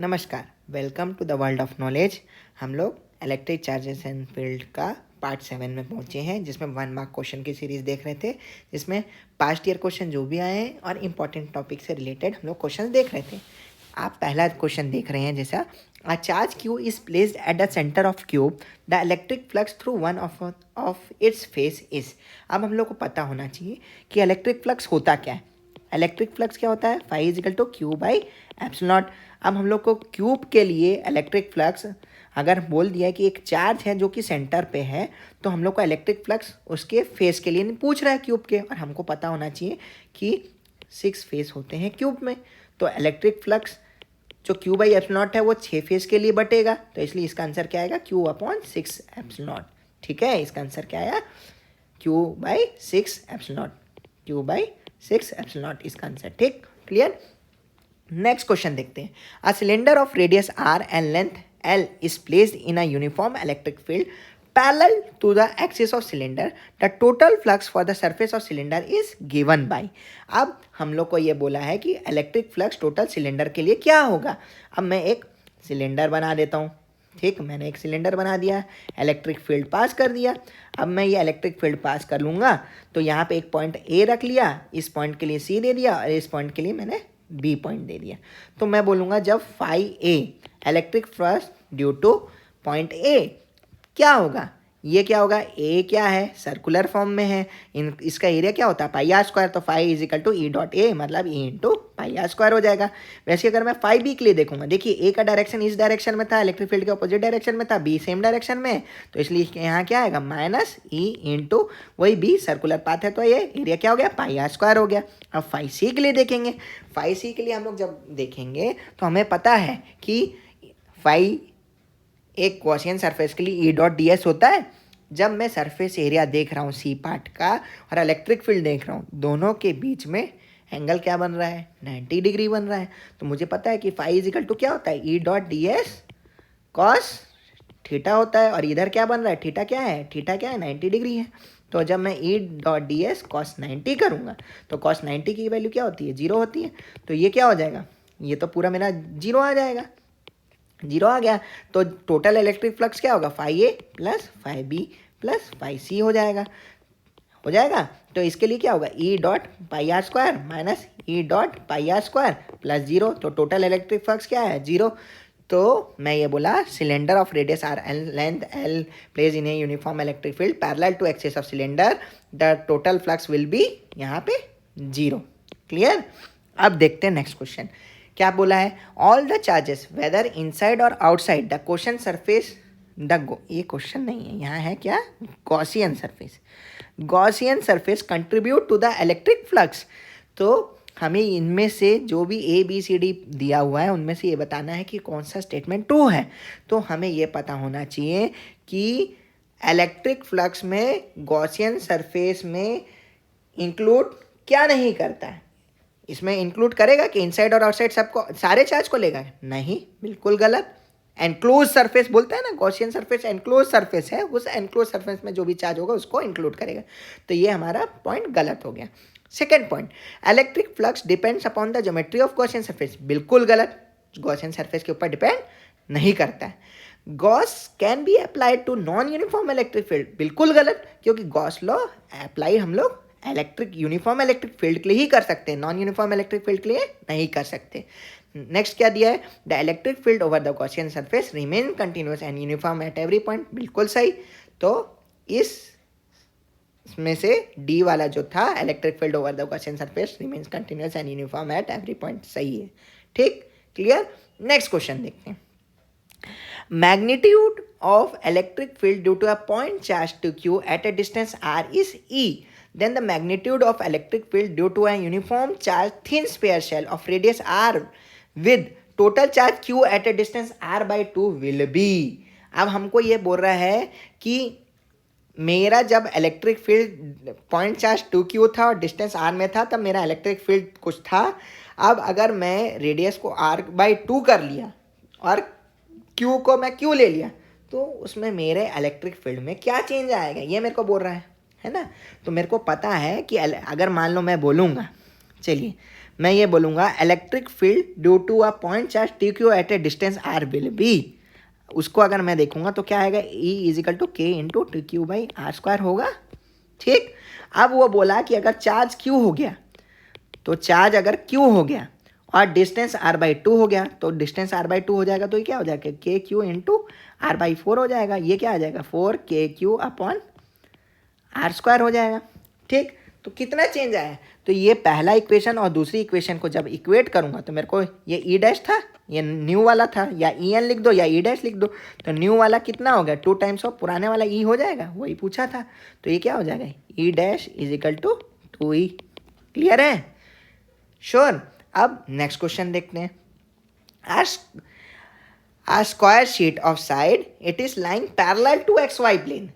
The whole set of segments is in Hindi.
नमस्कार, welcome to the world of knowledge. हम लोग इलेक्ट्रिक चार्जेस एंड फील्ड का पार्ट 7 में पहुंचे हैं, जिसमें 1 मार्क क्वेश्चन की सीरीज़ देख रहे थे, जिसमें पास्ट ईयर क्वेश्चन जो भी आए हैं और इम्पॉर्टेंट टॉपिक से रिलेटेड हम लोग क्वेश्चन देख रहे थे। आप पहला क्वेश्चन देख रहे हैं, जैसा a charge Q is placed at the centre of cube, the electric flux through one of its face is. अब हम लोग को पता होना चाहिए कि इलेक्ट्रिक फ्लक्स होता क्या है। इलेक्ट्रिक फ्लक्स क्या होता है? Phi is equal to Q by epsilon naught. अब हम लोग को क्यूब के लिए इलेक्ट्रिक फ्लक्स अगर बोल दिया है कि एक चार्ज है जो कि सेंटर पे है, तो हम लोग को इलेक्ट्रिक फ्लक्स उसके फेस के लिए नहीं पूछ रहा है क्यूब के, और हमको पता होना चाहिए कि 6 फेस होते हैं क्यूब में। तो इलेक्ट्रिक फ्लक्स जो क्यू बाई एप्सिलॉन नॉट है वो 6 फेस के लिए बटेगा, तो इसलिए इसका आंसर क्या आएगा? Q upon 6 epsilon naught. ठीक है, इसका आंसर क्या आया? Q by 6 epsilon naught. Q by 6 epsilon naught इसका आंसर। ठीक, क्लियर। नेक्स्ट क्वेश्चन देखते हैं। A cylinder of radius r and length l is placed in a uniform electric field parallel to the axis of cylinder. The total flux for the surface of cylinder is given by. अब हम लोग को ये बोला है कि इलेक्ट्रिक फ्लक्स टोटल सिलेंडर के लिए क्या होगा। अब मैं एक सिलेंडर बना देता हूँ। ठीक, मैंने एक सिलेंडर बना दिया, इलेक्ट्रिक फील्ड पास कर दिया। अब मैं ये इलेक्ट्रिक फील्ड पास कर लूँगा, तो यहाँ पे एक पॉइंट ए रख लिया, इस पॉइंट के लिए सी दे दिया और इस पॉइंट के लिए मैंने बी पॉइंट दे दिया। तो मैं बोलूँगा जब phi A electric flux due to point A क्या होगा। ये क्या होगा? ए क्या है? सर्कुलर फॉर्म में है। इसका एरिया क्या होता है? Pi r square. तो phi is equal to E dot A, मतलब E into pi r square हो जाएगा। वैसे अगर मैं फाई बी के लिए देखूंगा, देखिए ए का डायरेक्शन इस डायरेक्शन में था, इलेक्ट्रिक फील्ड के अपोजिट डायरेक्शन में था, बी सेम डायरेक्शन में, तो इसलिए यहाँ क्या आएगा? माइनस ई इंटू वही बी, सर्कुलर पाथ है तो ये एरिया क्या हो गया? पाई आर स्क्वायर हो गया। अब फाई सी के लिए देखेंगे। फाई सी के लिए हम लोग जब देखेंगे तो हमें पता है कि फाई एक गॉसियन सरफेस के लिए ई डॉट डी एस होता है। जब मैं सरफेस एरिया देख रहा हूँ सी पार्ट का और इलेक्ट्रिक फील्ड देख रहा हूँ, दोनों के बीच में एंगल क्या बन रहा है? 90 डिग्री बन रहा है। तो मुझे पता है कि फाई इजिकल टू क्या होता है? E dot D S cos theta होता है। और इधर क्या बन रहा है? थीटा क्या है? थीटा क्या है? 90 डिग्री है। तो जब मैं E dot D S cos 90 करूँगा, तो कॉस 90 की वैल्यू क्या होती है? 0 होती है। तो ये क्या हो जाएगा? ये तो पूरा मेरा 0 आ जाएगा। 0 आ गया तो टोटल इलेक्ट्रिक फ्लक्स क्या होगा? Phi A plus phi B plus phi C हो जाएगा। तो इसके लिए क्या होगा? E dot pi r square minus E dot pi r square plus 0। तो टोटल इलेक्ट्रिक फ्लक्स क्या है? 0। तो मैं ये बोला cylinder of radius R and length L place in a uniform electric field parallel to axis of cylinder, the total flux will be यहाँ पे 0। क्लियर। अब देखते हैं नेक्स्ट क्वेश्चन क्या बोला है। All the charges whether inside और आउटसाइड द क्वेश्चन सरफेस ये क्वेश्चन नहीं है, यहाँ है क्या? Gaussian surface. Gaussian surface contribute to the electric flux. तो हमें इनमें से जो भी ए बी सी डी दिया हुआ है उनमें से ये बताना है कि कौन सा स्टेटमेंट ट्रू है। तो हमें ये पता होना चाहिए कि इलेक्ट्रिक फ्लक्स में गॉसियन सरफेस में इंक्लूड क्या नहीं करता है। इसमें इंक्लूड करेगा कि इनसाइड और आउटसाइड सबको, सारे चार्ज को लेगा? नहीं, बिल्कुल गलत। एनक्लोज सरफेस बोलते हैं ना, गॉसियन सरफेस एनक्लोज सरफेस है, उस एनक्लोज सरफेस में जो भी चार्ज होगा उसको इंक्लूड करेगा। तो ये हमारा पॉइंट गलत हो गया। Second point, electric flux depends upon the geometry of Gaussian surface. बिल्कुल गलत, गॉसियन सरफेस के ऊपर डिपेंड नहीं करता है। Gauss can be applied to non uniform electric field. बिल्कुल गलत, क्योंकि गॉस लॉ अप्लाई हम लोग यूनिफॉर्म इलेक्ट्रिक फील्ड के लिए ही कर सकते हैं, नॉन यूनिफॉर्म इलेक्ट्रिक फील्ड के लिए नहीं कर सकते। नेक्स्ट क्या दिया है? The electric field over the Gaussian surface remain continuous and uniform at every point. बिल्कुल सही। तो इसमें से डी वाला जो था, electric field over the Gaussian surface remains continuous and uniform at every point, सही है। ठीक, क्लियर। नेक्स्ट क्वेश्चन देखते हैं। Magnitude of electric field due to a point charge to Q at a distance r is E, then the magnitude of electric field due to a uniform charge thin sphere shell of radius r with total charge q at a distance r by 2 will be। अब हमको ये बोल रहा है कि मेरा जब electric field point charge 2q था और डिस्टेंस r में था, तब मेरा इलेक्ट्रिक फील्ड कुछ था। अब अगर मैं रेडियस को r/2 कर लिया और q को मैं q ले लिया, तो उसमें मेरे इलेक्ट्रिक फील्ड में क्या चेंज आएगा, ये मेरे को बोल रहा है ना। तो मेरे को पता है कि अगर मान लो मैं बोलूँगा, चलिए मैं ये बोलूँगा electric field due to a point charge T Q at a distance R will be, उसको अगर मैं देखूंगा तो क्या आएगा, E is equal to K into T Q by R square होगा। ठीक, अब वो बोला कि अगर चार्ज क्यू हो गया, तो चार्ज अगर क्यू हो गया और डिस्टेंस आर बाई टू हो गया, तो डिस्टेंस आर बाई टू हो जाएगा, तो ये क्या हो जाएगा, K Q into R by four हो जाएगा। ये क्या आ जाएगा, 4KQ अपॉन आर स्क्वायर हो जाएगा। ठीक, तो कितना चेंज आया, तो ये पहला इक्वेशन और दूसरी इक्वेशन को जब इक्वेट करूंगा तो मेरे को ये ई डैश था, ये न्यू वाला था, या ई एन लिख दो या ई डैश लिख दो, तो न्यू वाला कितना हो गया, 2 टाइम्स ऑफ पुराने वाला ई हो जाएगा, वही पूछा था। तो ये क्या हो जाएगा, E dash is equal to 2E। Clear है, श्योर। अब नेक्स्ट क्वेश्चन देखते हैं। A square sheet of side it is lying parallel to XY plane.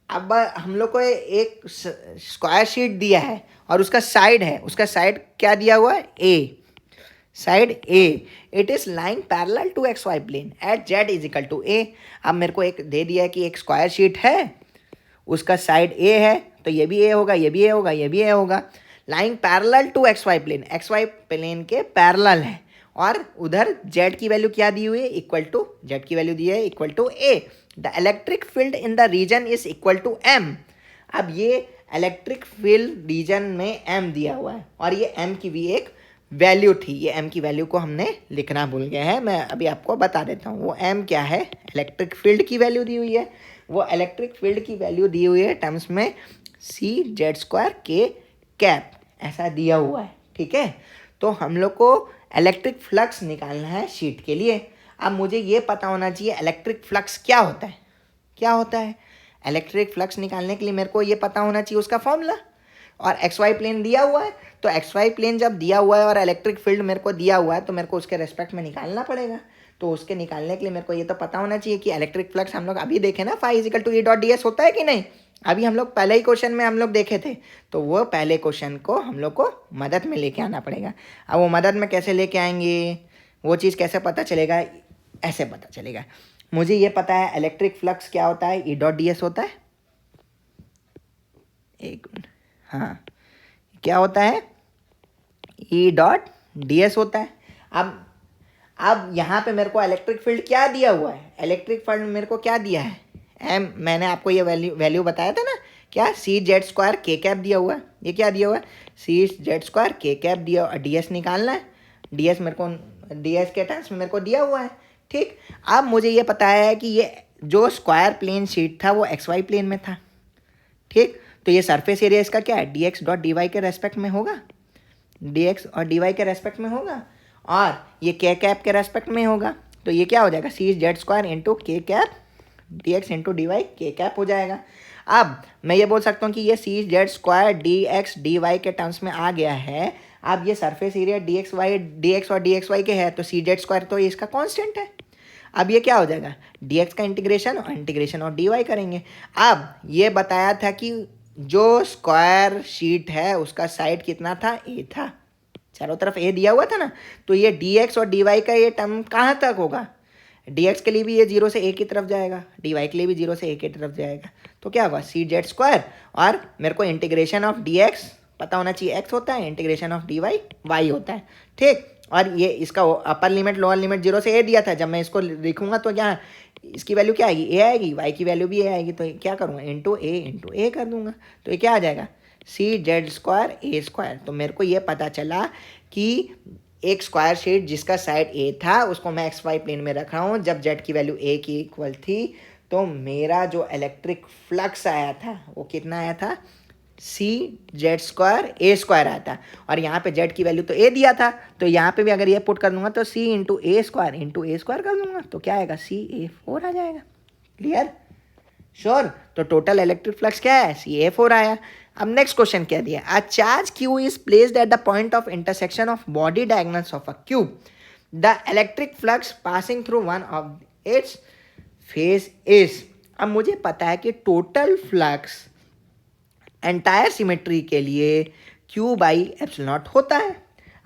अब हम लोग को एक स्क्वायर शीट दिया है और उसका साइड है, उसका साइड क्या दिया हुआ है, A, side A, it is lying parallel to XY plane at Z is equal to A. अब मेरे को एक दे दिया है कि एक स्क्वायर शीट है, उसका साइड ए है, तो ये भी ए होगा, ये भी ए होगा, ये भी ए होगा। Lying parallel to XY plane, XY plane के पैरेलल है, और उधर Z की वैल्यू क्या दी हुई है, इक्वल टू, Z की वैल्यू दी है equal to A. The electric field in the region is equal to M। अब ये इलेक्ट्रिक फील्ड रीजन में M दिया हुआ है, और ये M की भी एक वैल्यू थी, ये M की वैल्यू को हमने लिखना भूल गए हैं, मैं अभी आपको बता देता हूँ। वो M क्या है, इलेक्ट्रिक फील्ड की वैल्यू दी हुई है, वो इलेक्ट्रिक फील्ड की वैल्यू दी हुई है टर्म्स में CZ² K कैप, ऐसा दिया हुआ है। ठीक है, तो हम लोग को इलेक्ट्रिक फ्लक्स निकालना है शीट के लिए। अब मुझे ये पता होना चाहिए इलेक्ट्रिक फ्लक्स क्या होता है, क्या होता है। इलेक्ट्रिक फ्लक्स निकालने के लिए मेरे को ये पता होना चाहिए उसका फॉर्मूला, और XY प्लेन दिया हुआ है, तो XY प्लेन जब दिया हुआ है और इलेक्ट्रिक फील्ड मेरे को दिया हुआ है, तो मेरे को उसके रेस्पेक्ट में निकालना पड़ेगा। तो उसके निकालने के लिए मेरे को ये तो पता होना चाहिए कि इलेक्ट्रिक फ्लक्स हम लोग अभी देखे ना, phi is equal to E dot DS होता है कि नहीं, अभी हम लोग पहले ही क्वेश्चन में हम लोग देखे थे। तो वो पहले क्वेश्चन को हम लोग को मदद में लेके आना पड़ेगा। अब वो मदद में कैसे लेके आएंगे, वो चीज़ कैसे पता चलेगा, ऐसे पता चलेगा। मुझे ये पता है इलेक्ट्रिक फ्लक्स क्या होता है, E डॉट DS होता है, एक मिनट, हाँ, क्या होता है, E डॉट DS होता है। अब यहाँ पे मेरे को इलेक्ट्रिक फील्ड क्या दिया हुआ है, इलेक्ट्रिक फील्ड मेरे को क्या दिया है, M, मैंने आपको ये वैल्यू बताया था ना, क्या CZ² K कैप दिया हुआ है। ये क्या दिया हुआ है, CZ² K कैप दिया, और DS निकालना है, DS मेरे को, DS के टर्म्स में मेरे को दिया हुआ है। ठीक, अब मुझे ये पता है कि ये जो स्क्वायर प्लेन शीट था वो XY प्लेन में था। ठीक, तो ये सरफेस एरिया इसका क्या है, dx डॉट dy के रेस्पेक्ट में होगा, dx और dy के रेस्पेक्ट में होगा, और ये K कैप के रेस्पेक्ट में होगा। तो ये क्या हो जाएगा, CZ² into K cap dx into dy K cap हो जाएगा। अब मैं ये बोल सकता हूँ कि ये CZ² dx dy के टर्म्स में आ गया है। अब ये सरफेस एरिया dx और dxy के है, तो CZ² तो ये इसका कांस्टेंट है। अब ये क्या हो जाएगा, dx का इंटीग्रेशन और इंटीग्रेशन और dy करेंगे। अब ये बताया था कि जो स्क्वायर शीट है उसका साइड कितना था, a था, चारों तरफ a दिया हुआ था ना, तो ये dx और dy का ये टर्म कहाँ तक होगा, dx के लिए भी ये 0 से a की तरफ जाएगा, dy के लिए भी 0 से a की तरफ जाएगा, तो क्या होगा CZ², और मेरे को इंटीग्रेशन ऑफ dx पता होना चाहिए x होता है, इंटीग्रेशन ऑफ dy y होता है। ठीक, और ये इसका अपर लिमिट लोअर लिमिट 0 से a दिया था, जब मैं इसको लिखूंगा तो क्या इसकी वैल्यू क्या आएगी, a आएगी, y की वैल्यू भी a आएगी, तो क्या करूँगा, इंटू a कर दूंगा, तो ये क्या आ जाएगा, CZ² A²। तो मेरे को ये पता चला कि एक स्क्वायर शीट जिसका साइड ए था उसको मैं XY प्लेन में रख रहा हूँ, जब Z की वैल्यू a की इक्वल थी, तो मेरा जो इलेक्ट्रिक फ्लक्स आया था वो कितना आया था, CZ² A² आया था, और यहाँ पे Z की वैल्यू तो a दिया था, तो यहाँ पे भी अगर ये पुट कर दूंगा तो C इंटू A² कर दूंगा, तो क्या आएगा, CA4 आ जाएगा। Clear, sure. तो टोटल इलेक्ट्रिक फ्लक्स क्या है, CA4 आया। अब नेक्स्ट क्वेश्चन क्या दिया, a charge Q is placed at the point of intersection of body diagonals of a cube, the electric flux passing through one of its phase is. अब मुझे पता है कि टोटल फ्लक्स एंटायर सिमेट्री के लिए Q/ε0 होता है।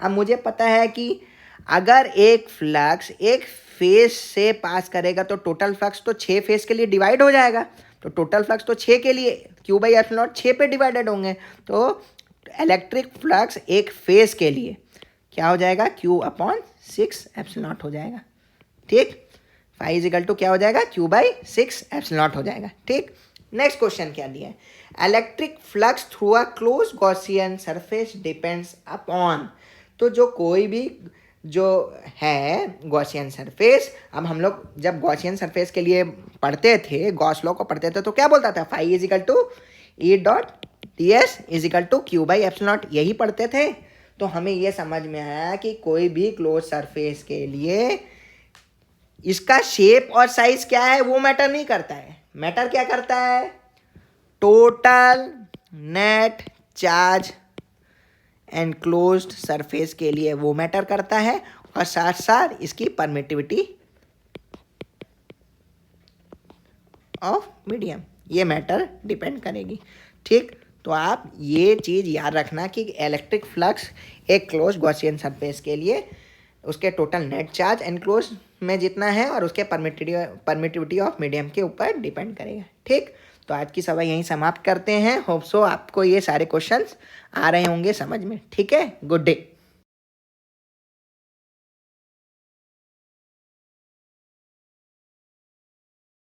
अब मुझे पता है कि अगर एक फ्लक्स एक फेज से पास करेगा तो टोटल फ्लक्स तो 6 फेज के लिए डिवाइड हो जाएगा, तो टोटल फ्लक्स तो 6 के लिए Q/ε0 6 पे डिवाइडेड होंगे, तो इलेक्ट्रिक फ्लक्स एक फेज के लिए क्या हो जाएगा, Q/6 हो जाएगा। ठीक, फाई इजिकल टू क्या हो जाएगा, Q/6 हो जाएगा। ठीक, नेक्स्ट क्वेश्चन क्या दिया है, electric flux through a close Gaussian surface depends upon. तो जो कोई भी जो है गॉसियन सरफेस, अब हम लोग जब गॉसियन सरफेस के लिए पढ़ते थे, गॉस लॉ को पढ़ते थे, तो क्या बोलता था, phi is equal to E.ds is equal to Q/ε, यही पढ़ते थे। तो हमें ये समझ में आया कि कोई भी क्लोज सरफेस के लिए इसका शेप और साइज क्या है वो मैटर नहीं करता है, मैटर क्या करता है, total net charge enclosed surface के लिए वो मैटर करता है, और साथ साथ इसकी परमिटिविटी ऑफ मीडियम, ये मैटर डिपेंड करेगी। ठीक, तो आप ये चीज़ याद रखना कि इलेक्ट्रिक फ्लक्स एक क्लोज गॉसियन सरफेस के लिए उसके टोटल नेट चार्ज एनक्लोज में जितना है और उसके परमिटिविटी ऑफ मीडियम के ऊपर डिपेंड करेगा। ठीक, तो आज की सवाल यहीं समाप्त करते हैं। होप सो आपको ये सारे क्वेश्चंस आ रहे होंगे समझ में। ठीक है, गुड डे।